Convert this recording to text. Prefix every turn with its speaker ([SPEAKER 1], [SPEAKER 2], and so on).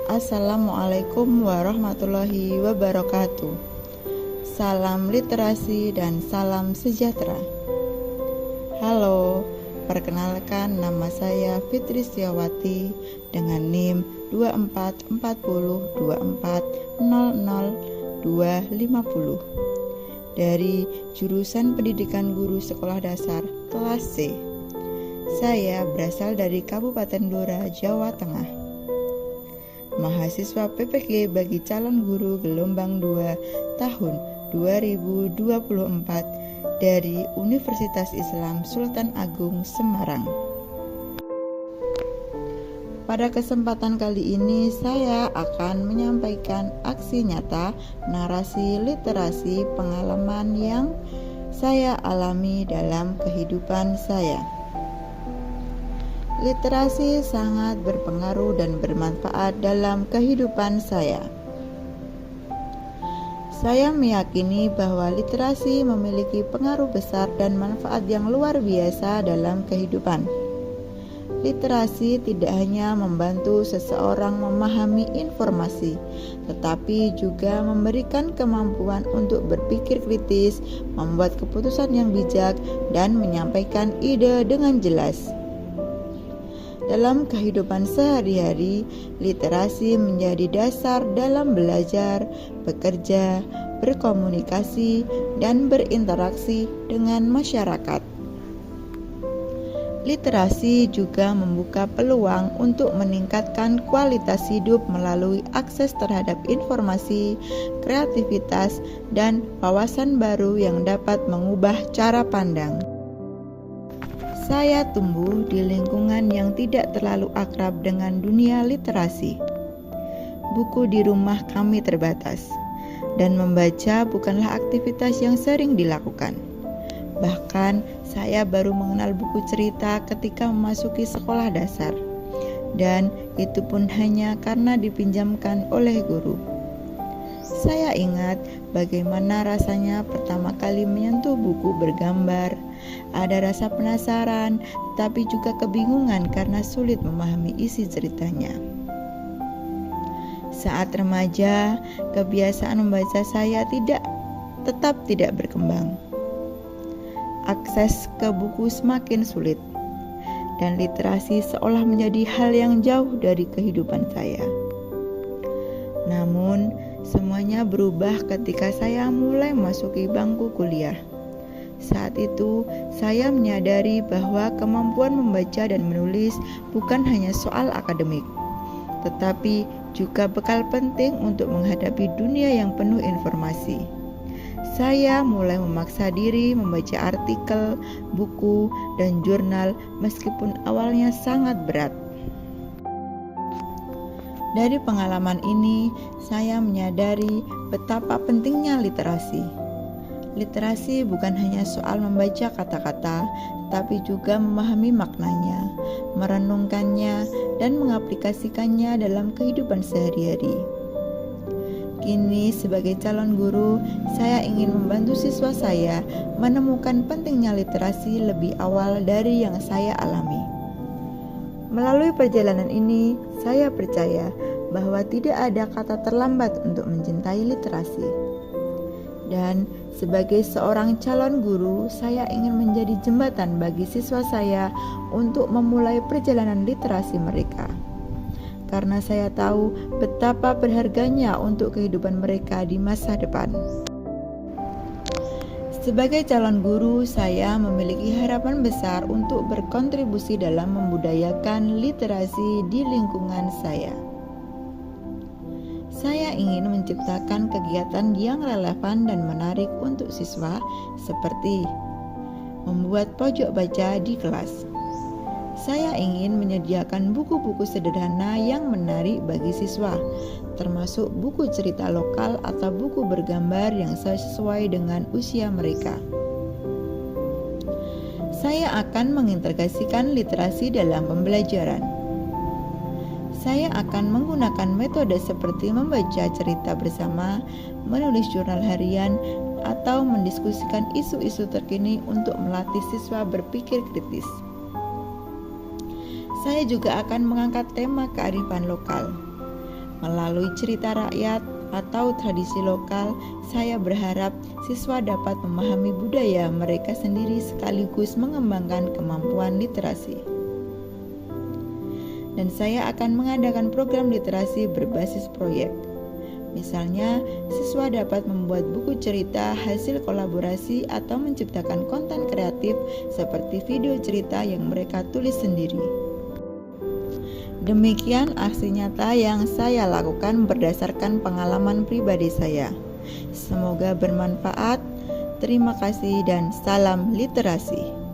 [SPEAKER 1] Assalamualaikum warahmatullahi wabarakatuh. Salam literasi dan salam sejahtera. Halo, perkenalkan nama saya Fitri Setiawati dengan NIM 244024000250 dari jurusan Pendidikan Guru Sekolah Dasar kelas C. Saya berasal dari Kabupaten Blora, Jawa Tengah. Mahasiswa PPG bagi calon guru gelombang 2 tahun 2024 dari Universitas Islam Sultan Agung Semarang. Pada kesempatan kali ini saya akan menyampaikan aksi nyata narasi literasi pengalaman yang saya alami dalam kehidupan saya. Literasi sangat berpengaruh dan bermanfaat dalam kehidupan saya. Saya meyakini bahwa literasi memiliki pengaruh besar dan manfaat yang luar biasa dalam kehidupan. Literasi tidak hanya membantu seseorang memahami informasi, tetapi juga memberikan kemampuan untuk berpikir kritis, membuat keputusan yang bijak, dan menyampaikan ide dengan jelas. Dalam kehidupan sehari-hari, literasi menjadi dasar dalam belajar, bekerja, berkomunikasi, dan berinteraksi dengan masyarakat. Literasi juga membuka peluang untuk meningkatkan kualitas hidup melalui akses terhadap informasi, kreativitas, dan wawasan baru yang dapat mengubah cara pandang. Saya tumbuh di lingkungan yang tidak terlalu akrab dengan dunia literasi. Buku di rumah kami terbatas, dan membaca bukanlah aktivitas yang sering dilakukan. Bahkan, saya baru mengenal buku cerita ketika memasuki sekolah dasar, dan itu pun hanya karena dipinjamkan oleh guru. Saya ingat bagaimana rasanya pertama kali menyentuh buku bergambar. Ada rasa penasaran, tetapi juga kebingungan karena sulit memahami isi ceritanya. Saat remaja, kebiasaan membaca saya tetap tidak berkembang. Akses ke buku semakin sulit, dan literasi seolah menjadi hal yang jauh dari kehidupan saya. Namun, semuanya berubah ketika saya mulai memasuki bangku kuliah. Saat itu, saya menyadari bahwa kemampuan membaca dan menulis bukan hanya soal akademik, tetapi juga bekal penting untuk menghadapi dunia yang penuh informasi. Saya mulai memaksa diri membaca artikel, buku, dan jurnal meskipun awalnya sangat berat. Dari pengalaman ini, saya menyadari betapa pentingnya literasi. Literasi bukan hanya soal membaca kata-kata, tapi juga memahami maknanya, merenungkannya, dan mengaplikasikannya dalam kehidupan sehari-hari. Kini, sebagai calon guru, saya ingin membantu siswa saya menemukan pentingnya literasi lebih awal dari yang saya alami. Melalui perjalanan ini, saya percaya bahwa tidak ada kata terlambat untuk mencintai literasi. Dan sebagai seorang calon guru, saya ingin menjadi jembatan bagi siswa saya untuk memulai perjalanan literasi mereka. Karena saya tahu betapa berharganya untuk kehidupan mereka di masa depan. Sebagai calon guru, saya memiliki harapan besar untuk berkontribusi dalam membudayakan literasi di lingkungan saya. Saya ingin menciptakan kegiatan yang relevan dan menarik untuk siswa, seperti membuat pojok baca di kelas. Saya ingin menyediakan buku-buku sederhana yang menarik bagi siswa, termasuk buku cerita lokal atau buku bergambar yang sesuai dengan usia mereka. Saya akan mengintegrasikan literasi dalam pembelajaran. Saya akan menggunakan metode seperti membaca cerita bersama, menulis jurnal harian, atau mendiskusikan isu-isu terkini untuk melatih siswa berpikir kritis. Saya juga akan mengangkat tema kearifan lokal. Melalui cerita rakyat atau tradisi lokal, saya berharap siswa dapat memahami budaya mereka sendiri sekaligus mengembangkan kemampuan literasi. Dan saya akan mengadakan program literasi berbasis proyek. Misalnya, siswa dapat membuat buku cerita hasil kolaborasi atau menciptakan konten kreatif seperti video cerita yang mereka tulis sendiri. Demikian aksi nyata yang saya lakukan berdasarkan pengalaman pribadi saya. Semoga bermanfaat. Terima kasih dan salam literasi.